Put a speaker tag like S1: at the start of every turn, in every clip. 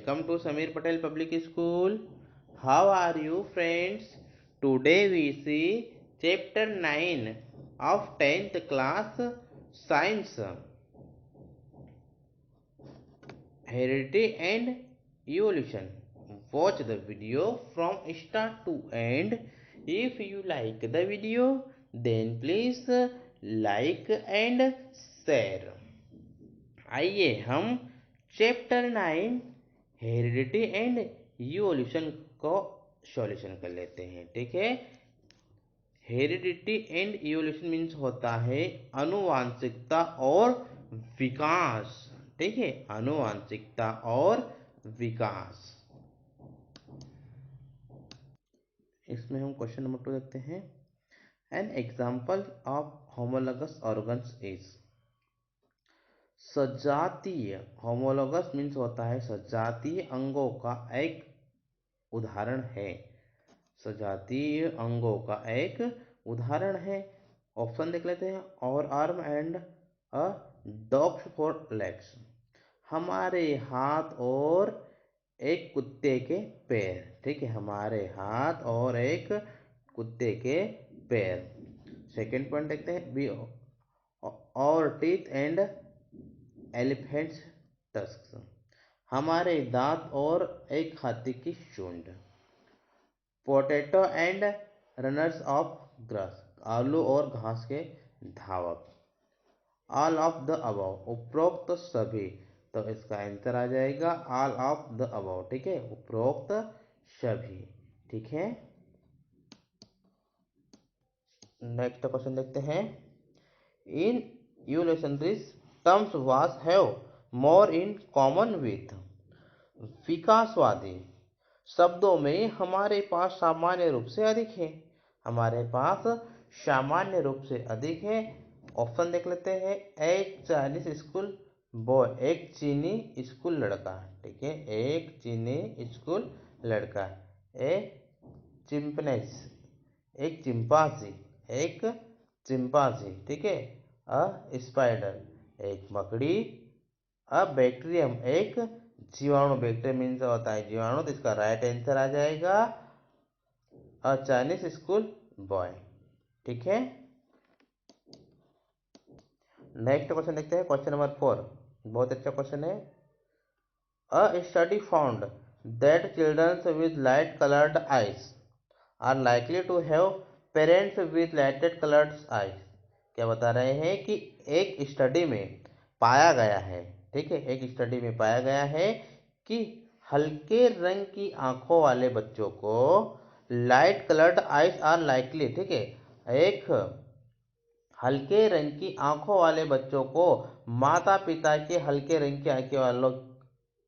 S1: welcome to Samir Patel Public School. How are you friends? Today we see chapter 9 of 10th class science, heredity and evolution. Watch the video from start to end. If you like the video, then please like and share. आइए हम chapter 9 heredity and evolution को solution कर लेते हैं। ठीक है, heredity and evolution means होता है आनुवांशिकता और विकास। ठीक है, आनुवांशिकता और विकास। इसमें हम क्वेश्चन नंबर 2 देखते हैं। An example of homologous organs is, सजातीय, होमोलॉगस मीन्स होता है सजातीय अंगों का एक उदाहरण है। सजातीय अंगों का एक उदाहरण है। ऑप्शन देख लेते हैं। और arm and a dogs for legs, हमारे हाथ और एक कुत्ते के पैर। ठीक है, हमारे हाथ और एक कुत्ते के पैर। सेकेंड पॉइंट देखते हैं। बी और टीथ एंड एलिफेंट्स टस्क्स, हमारे दांत और एक हाथी की सूंड। Potato and runners of grass, आलू और घास के धावक। ऑल ऑफ द अबव, उपरोक्त सभी। तो इसका आंसर आ जाएगा ऑल ऑफ द अबव। ठीक है, उपरोक्त सभी। ठीक है, नेक्स्ट क्वेश्चन देखते हैं। इन evolutionary terms was have more in common with, विकासवादी शब्दों में हमारे पास सामान्य रूप से अधिक है। हमारे पास सामान्य रूप से अधिक है। ऑप्शन देख लेते हैं। एक चाइनीज स्कूल बॉय, एक चीनी स्कूल लड़का। ठीक है, एक चीनी स्कूल लड़का। ए चिंपनेज, एक चिंपांजी, एक चिंपांजी। ठीक है, अ स्पाइडर, एक मकड़ी। अ बैक्टीरियम, एक जीवाणु। बैक्टीरियम मीन्स होता है जीवाणु। तो इसका राइट आंसर आ जाएगा अ चाइनीज स्कूल बॉय। ठीक है, नेक्स्ट क्वेश्चन देखते हैं। क्वेश्चन नंबर 4 बहुत अच्छा क्वेश्चन है। A study found that children with light coloured eyes are likely to have parents with lighted coloured eyes. क्या बता रहे हैं कि एक स्टडी में पाया गया है। ठीक है, एक स्टडी में पाया गया है कि हल्के रंग की आंखों वाले बच्चों को light coloured eyes are likely. ठीक है, एक हल्के रंग की आंखों वाले बच्चों को माता पिता के हल्के रंग की आंखें वालों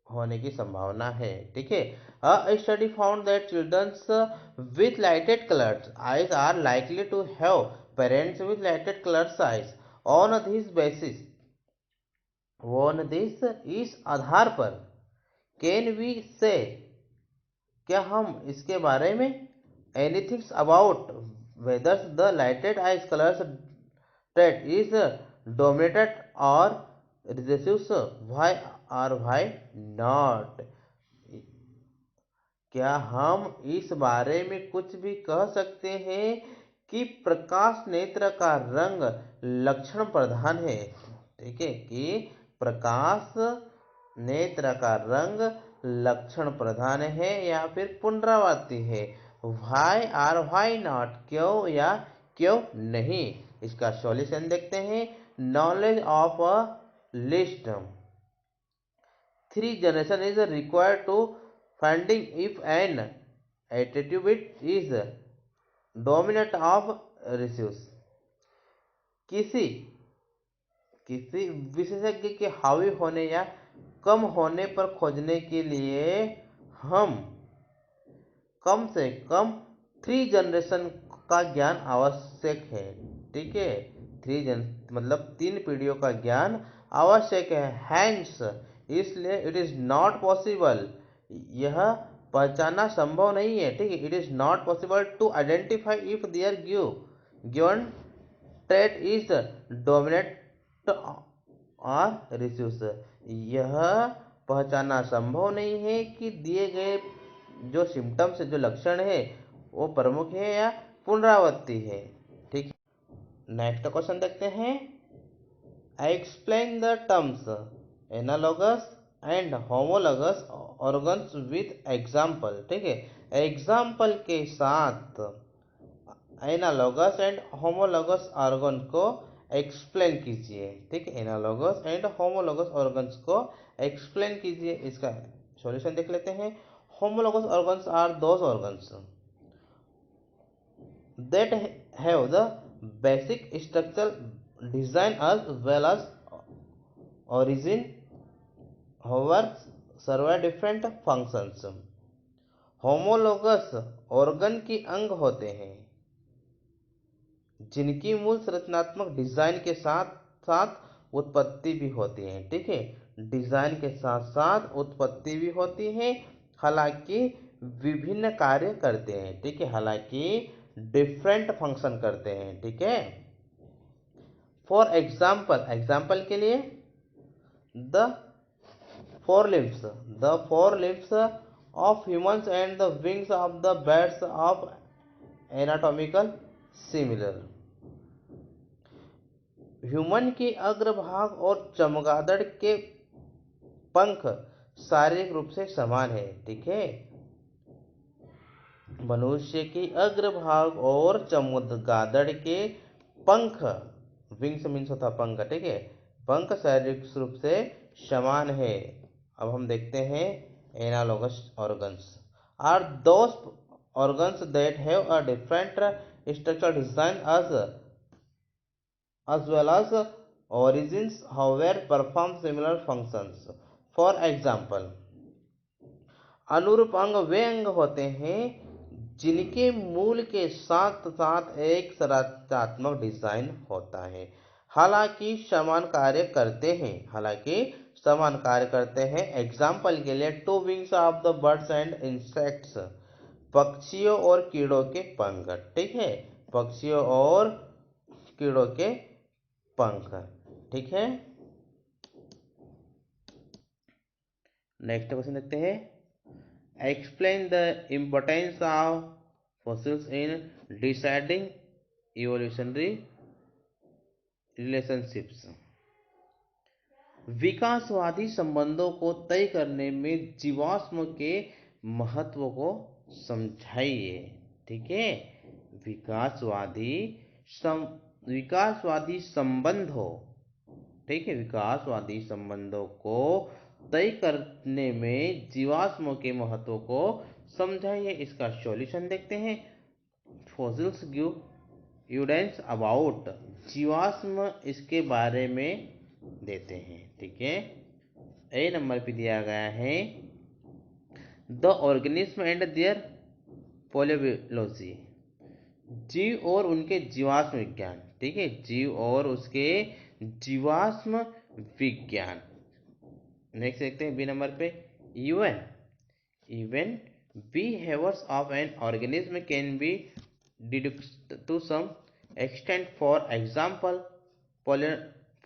S1: होने की संभावना है। ठीक है, a study found that children with lighted colored eyes are likely to have parents with lighted colored eyes. on this basis इस आधार पर कैन वी से, क्या हम इसके बारे में anything about whether the lighted eyes colours trait is dominated और recessive, why और व्हाई नॉट। क्या हम इस बारे में कुछ भी कह सकते हैं कि प्रकाश नेत्र का रंग लक्षण प्रधान है। ठीक है, कि प्रकाश नेत्र का रंग लक्षण प्रधान है या फिर पुनरावृत्ति है। व्हाई और व्हाई नॉट, क्यों या क्यों नहीं। इसका सॉल्यूशन देखते हैं। Knowledge of at least 3 generation is required to finding if an attribute is dominant of residues, किसी विशेषज्ञ के हावी होने या कम होने पर खोजने के लिए हम कम से कम 3 जनरेशन का ज्ञान आवश्यक है। ठीक है, 3 पीढ़ियों का ज्ञान आवश्यक है। हैंस, इसलिए इट इज नॉट पॉसिबल, यह पहचानना संभव नहीं है। ठीक है, it is not possible to identify if there given trait is dominate और रिस्यूस, यह पहचानना संभव नहीं है कि दिए गए जो सिम्टम्स जो लक्षण है वो प्रमुख है या पुनरावृत्ति है। ठीक है, नेक्स्ट क्वेश्चन देखते हैं। Explain the terms analogous and homologous organs with example. ठीक है, एग्जाम्पल के साथ एनालॉगस एंड होमोलॉगस ऑर्गन को एक्सप्लेन कीजिए। ठीक है, एनालॉगस एंड होमोलॉगस ऑर्गन्स को एक्सप्लेन कीजिए। इसका सॉल्यूशन देख लेते हैं। Homologous organs are those organs that have the basic structural design as well as origin, however serve different functions। Homologous organ के अंग होते हैं जिनकी मूल संरचनात्मक डिजाइन के साथ साथ उत्पत्ति भी होती है। ठीक है, डिजाइन के साथ साथ उत्पत्ति भी होती है, हालांकि विभिन्न कार्य करते हैं। ठीक है, हालांकि डिफरेंट फंक्शन करते हैं। ठीक है, फॉर एग्जाम्पल, एग्जाम्पल के लिए the four limbs of humans and the wings of the birds of anatomical similar. Human के अग्रभाग और चमगादड़ के पंख शारीरिक रूप से समान है। ठीक है, मनुष्य के अग्रभाग और चमगादड़ के पंख, विंग्स मीन्स होता पंख। ठीक है, पंख शारीरिक रूप से समान है। अब हम देखते हैं analogous organs are those organs that have a different structural design as well as origins however perform similar functions। For example, अनुरूप अंग वे अंग होते हैं जिनके मूल के साथ साथ एक संरचनात्मक डिजाइन होता है, हालांकि समान कार्य करते हैं। एग्जाम्पल के लिए two wings of the birds and insects, पक्षियों और कीड़ों के पंख। ठीक है, पक्षियों और कीड़ों के पंख। ठीक है, नेक्स्ट क्वेश्चन देखते हैं। Explain the importance of fossils in deciding evolutionary relationships. विकासवादी संबंधों को तय करने में जीवाश्म के महत्व को समझाइए। ठीक है, विकासवादी संबंधों, ठीक है, विकासवादी संबंधों को तय करने में जीवाश्म के महत्व को समझाइए। इसका सॉल्यूशन देखते हैं। फॉसिल्स गिव एविडेंस अबाउट, जीवाश्म इसके बारे में देते हैं। ठीक है, ए नंबर पे दिया गया है द ऑर्गेनिज्म एंड देयर पोलियोलॉजी, जीव और उनके जीवाश्म विज्ञान। ठीक है, जीव और उसके जीवाश्म विज्ञान। नेक्स्ट देखते हैं बी नंबर पे, even behaviors of an organism can be deduced to some extent, for example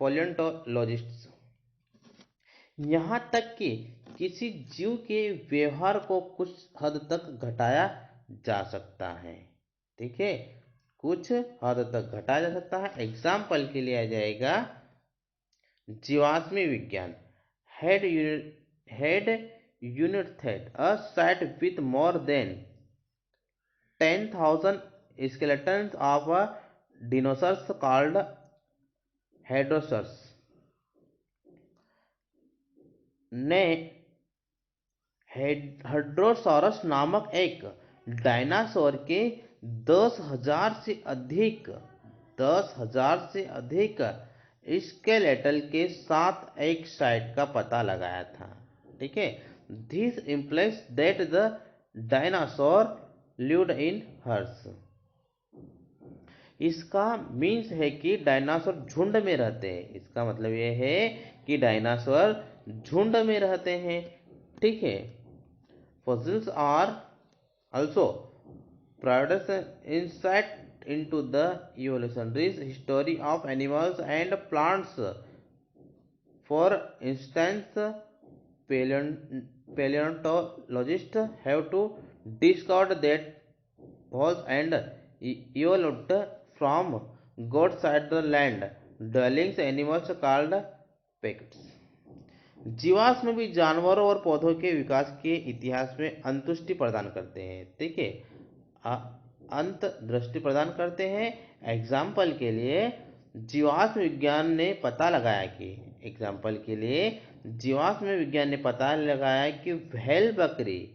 S1: paleontologists। यहाँ तक कि किसी जीव के व्यवहार को कुछ हद तक घटाया जा सकता है। ठीक है, कुछ हद तक घटाया जा सकता है। एग्जाम्पल के लिए आ जाएगा जीवाश्मी विज्ञान, head unearthed a site with more than 10,000 skeletons of dinosaurs called hadrosaurs ने हेड्रोसॉरस नामक एक डायनासोर के 10,000 से अधिक स्केलेटल के साथ एक साइट का पता लगाया था। ठीक है, this implies that the dinosaur lived in herds। इसका मीन्स है कि डायनासोर झुंड में रहते हैं। इसका मतलब यह है कि डायनासोर झुंड में रहते हैं। ठीक है, fossils are also provides insight into the evolutionary history of animals and plants। For instance, paleontologists have to discover that was and evolved from outside the land dwellings animals called pests. जीवाश्म भी जानवरों और पौधों के विकास के इतिहास में अंतुष्टि प्रदान करते हैं। ठीक है, अंत दृष्टि प्रदान करते हैं। एग्जाम्पल के लिए जीवाश्म विज्ञान ने पता लगाया कि व्हेल बकरी,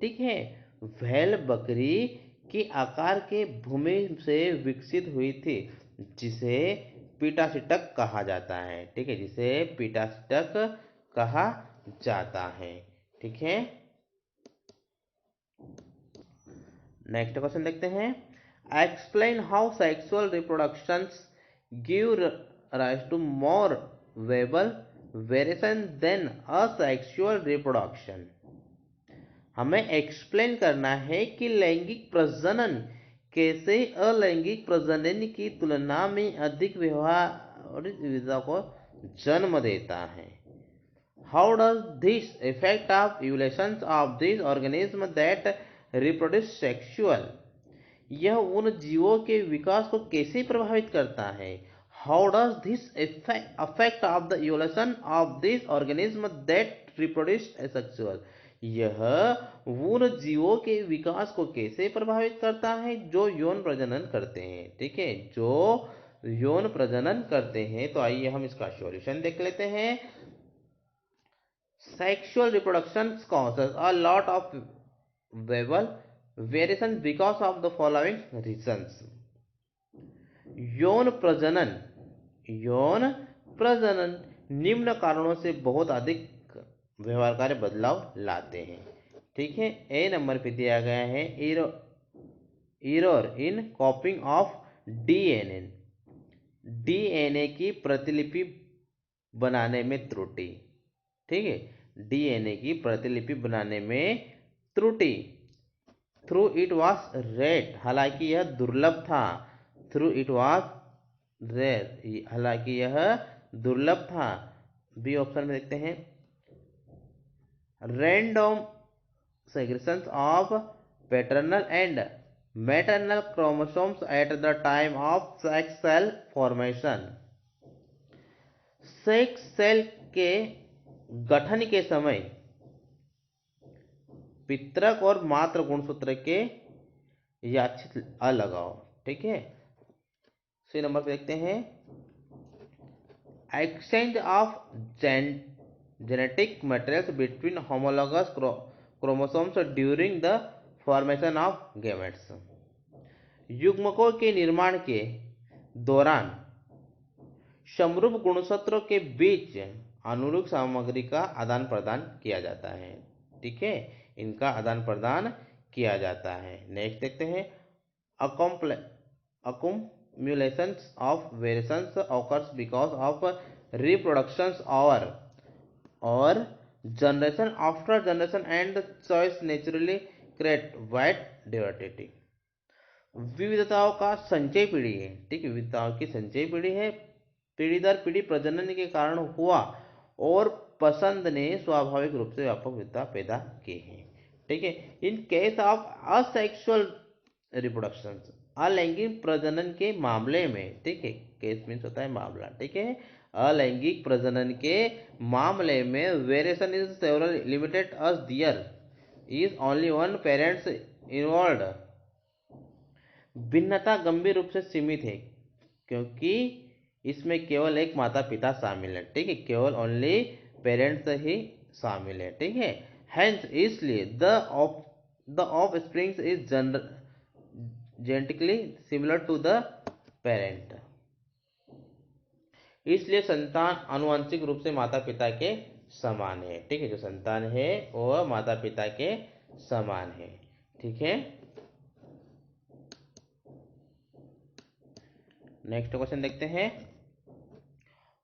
S1: ठीक है, व्हेल बकरी के आकार के भूमि से विकसित हुई थी, जिसे पीटासीटक कहा जाता है। ठीक है, जिसे पीटासीटक कहा जाता है। ठीक है, नेक्स्ट क्वेश्चन देखते हैं। Explain how sexual reproductions give rise to more viable variation than asexual reproduction. हमें एक्सप्लेन करना है कि लैंगिक प्रजनन कैसे अलैंगिक प्रजनन की तुलना में अधिक व्यवहारिक विविधता को जन्म देता है। How does this effect of evolution of this organism that reproduce sexual. यह उन जीवों के विकास को कैसे प्रभावित करता है। How does this affect of the evolution of this organism that reproduce sexual. यह उन जीवों के विकास को कैसे प्रभावित करता है जो यौन प्रजनन करते हैं। ठीक है, जो यौन प्रजनन करते हैं। तो आइए हम इसका सॉल्यूशन देख लेते हैं। Sexual reproduction causes a lot of verbal variation because of the following reasons. यौन प्रजनन निम्न कारणों से बहुत अधिक व्यवहारकारी बदलाव लाते हैं। ठीक है, ए नंबर पे दिया गया है एरर इन कॉपिंग ऑफ डीएनए की प्रतिलिपि बनाने में त्रुटि। ठीक है, डीएनए की प्रतिलिपि बनाने में त्रुटि। थ्रू इट वॉज रेड, हालांकि यह दुर्लभ था। थ्रू इट वॉज रेड, हालांकि यह दुर्लभ था। बी ऑप्शन में देखते हैं। Random segregation of paternal and maternal chromosomes at the time of sex cell formation. Sex cell के गठन के समय पितरक और मातृ गुणसूत्र के यादृच्छिक अलगाव। ठीक है, सी नंबर पे देखते हैं। Exchange of genetic materials between homologous chromosomes during the formation of gametes. युग्मकों के निर्माण के दौरान समरूप गुणसूत्रों के बीच अनुरूप सामग्री का आदान प्रदान किया जाता है। ठीक है, इनका आदान प्रदान किया जाता है। नेक्स्ट देखते हैं। accumulation of variations occurs because of reproductions or generation after generation and choice naturally create wide diversity। विविधताओं का संचय पीढ़ी है। ठीक है, विविधताओं की संचय पीढ़ी है। पीढ़ी दर पीढ़ी प्रजनन के कारण हुआ और पसंद ने स्वाभाविक रूप से व्यापक विविधता पैदा की है। ठीक है, in case of asexual reproduction, अलैंगिक प्रजनन के मामले में, ठीक है, केस मीन्स होता है मामला। ठीक है, अलैंगिक प्रजनन के मामले में variation is several limited as there is only one parents involved. भिन्नता गंभीर रूप से सीमित है क्योंकि इसमें केवल एक माता पिता शामिल है। ठीक है, केवल ओनली पेरेंट्स ही शामिल है। ठीक है, हेंस इसलिए the offsprings is genetically similar to the parent. इसलिए संतान आनुवंशिक रूप से माता पिता के समान है। ठीक है, जो संतान है वह माता पिता के समान है। ठीक है, नेक्स्ट क्वेश्चन देखते हैं।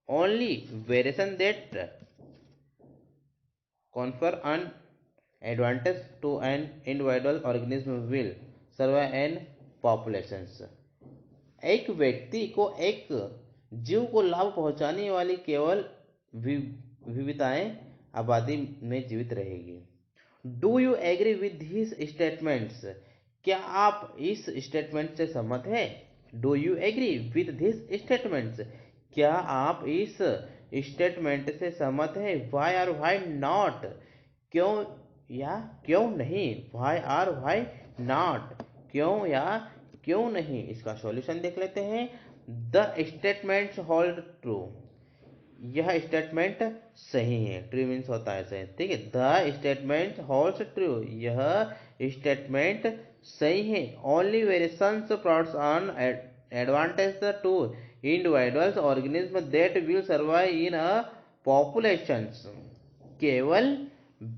S1: Only variation that confer an advantage to an individual organism will survive in populations। एक व्यक्ति को एक जीव को लाभ पहुंचाने वाली केवल विविधताएं आबादी में जीवित रहेगी। Do you agree with this statements? क्या आप इस स्टेटमेंट से सहमत हैं? Do you agree with this statements? क्या आप इस स्टेटमेंट से सहमत हैं? वाई और वाई नॉट? क्यों या क्यों नहीं? वाई और वाई नॉट? क्यों या क्यों नहीं? इसका सॉल्यूशन देख लेते हैं। The statements hold true. यह स्टेटमेंट सही है। ट्रू मीन्स होता है सही, ठीक है। The statement holds true. यह स्टेटमेंट सही है। Only variations provides on advantage to individuals organism that will survive in a populations. केवल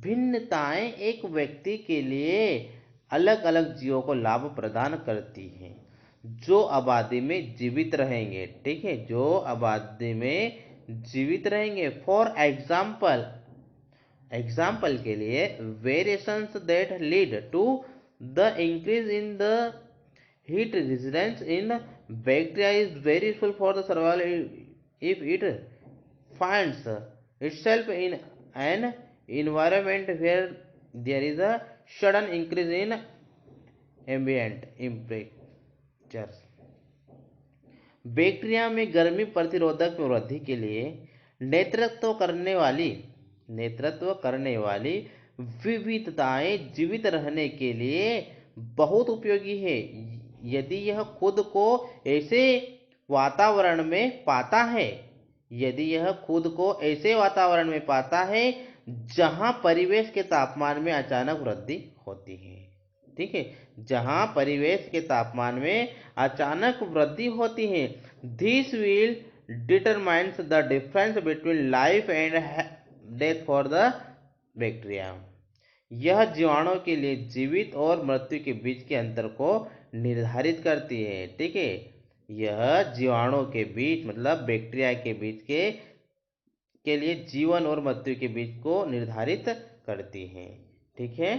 S1: भिन्नताएं एक व्यक्ति के लिए अलग अलग जीवों को लाभ प्रदान करती हैं जो आबादी में जीवित रहेंगे, ठीक है, जो आबादी में जीवित रहेंगे। फॉर एग्जाम्पल के लिए, variations that lead to the increase in the heat resistance in bacteria is very useful for the survival if it finds itself in an environment where there is a sudden increase in ambient temperatures। Bacteria में गर्मी प्रतिरोधक में वृद्धि के लिए नेतृत्व करने वाली विविधताएं जीवित रहने के लिए बहुत उपयोगी है। यदि यह खुद को ऐसे वातावरण में पाता है जहां परिवेश के तापमान में अचानक वृद्धि होती है, ठीक है, जहां परिवेश के तापमान में अचानक वृद्धि होती है। This will determines the difference between life and death for the bacteria. यह जीवाणु के लिए जीवित और मृत्यु के बीच के अंतर को निर्धारित करती है, ठीक है। यह जीवाणु के बीच मतलब बैक्टीरिया के बीच के लिए जीवन और मृत्यु के बीच को निर्धारित करती है, ठीक है।